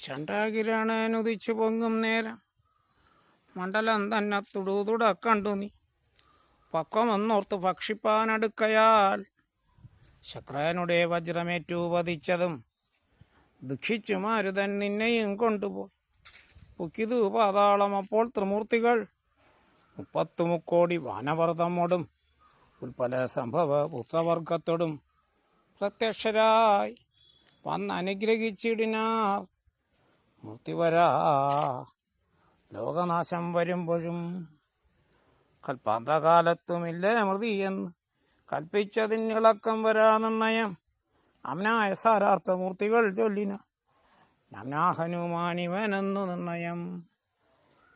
ചണ്ടാകിരണനുദിച്ചു പൊങ്ങും നേരം മണ്ഡലം തന്നെ തുടുതുടക്കണ്ടു നീ പക്വമെന്നോർത്ത് ഭക്ഷിപ്പാനടുക്കയാൽ ശക്രനുടെ വജ്രമേറ്റു പതിച്ചതും ദുഃഖിച്ചു മാരുതൻ നിന്നെയും കൊണ്ടുപോയി പുക്കിതു പാതാളം. അപ്പോൾ ത്രിമൂർത്തികൾ 30 മുക്കോടി വാനവർതമോടും ഉൽപ്പല സംഭവ പുത്രവർഗത്തോടും പ്രത്യക്ഷരായി വന്നനുഗ്രഹിച്ചിടിനാർ. മൂർത്തിവരാ ലോകനാശം വരുമ്പോഴും കൽപ്പാന്തകാലത്തുമില്ലേ മൃതിയെന്ന് കൽപ്പിച്ചതിനിളക്കം വരാ നിർണയം അമ്നായ സാരാർത്ഥമൂർത്തികൾ ചൊല്ലിന. നമ്നാ ഹനുമാനിവനെന്നു നിർണയം.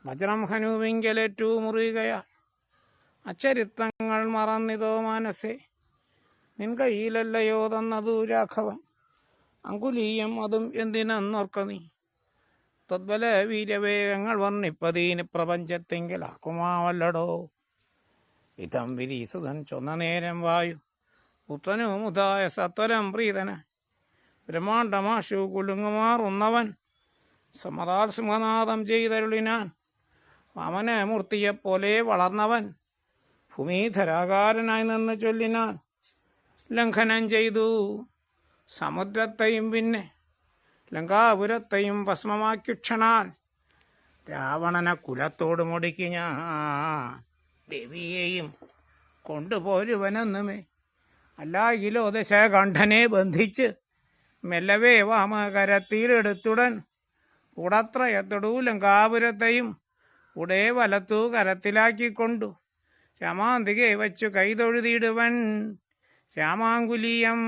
വജ്രം ഹനുവിങ്കലേറ്റു മുറിയുകയാൽ അച്ചരിത്രങ്ങൾ മറന്നിതോ മനസ്സേ. നിൻ കയ്യിലല്ലയോ തന്നതു രാഘവൻ അങ്കുലീയം, അതും എന്തിനെന്നോർക്ക നീ. തദ്ബല വീര്യവേഗങ്ങൾ വർണ്ണിപ്പതീന് പ്രപഞ്ചത്തെങ്കിൽ ആക്കുമാവല്ലടോ. ഇതം വിധീസുതൻ ചൊന്ന നേരം വായു പുത്രനുമുതായ സത്വരം പ്രീതന ബ്രഹ്മാണ്ടമാശു കുലുങ്ങുമാറുന്നവൻ സമതാൽ സിംഹനാദം ചെയ്തരുളിനാൻ. വാമനമൂർത്തിയെപ്പോലെ വളർന്നവൻ ഭൂമിധരാകാരനായി നിന്ന് ചൊല്ലിനാൻ. ലംഘനം ചെയ്തു സമുദ്രത്തെയും പിന്നെ ലങ്കാപുരത്തെയും ഭസ്മമാക്കി ക്ഷണാൽ രാവണനെ കുലത്തോട് മുടിക്ക് ഞാൻ ദേവിയെയും കൊണ്ടുപോരുവനെന്നുമേ. അല്ലാകിലോ ദശകണ്ഠനെ ബന്ധിച്ച് മെല്ലവേ വാമകരത്തിലെടുത്തുടൻ കൂടത്രയത്തൊടു ലങ്കാപുരത്തെയും ഉടേ വലത്തു കരത്തിലാക്കിക്കൊണ്ടു രാമാന്തികെ വച്ചു കൈതൊഴുതിയിടുവൻ. രാമാങ്കുലീയം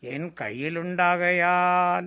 എൻ കയ്യിലുണ്ടാകയാൽ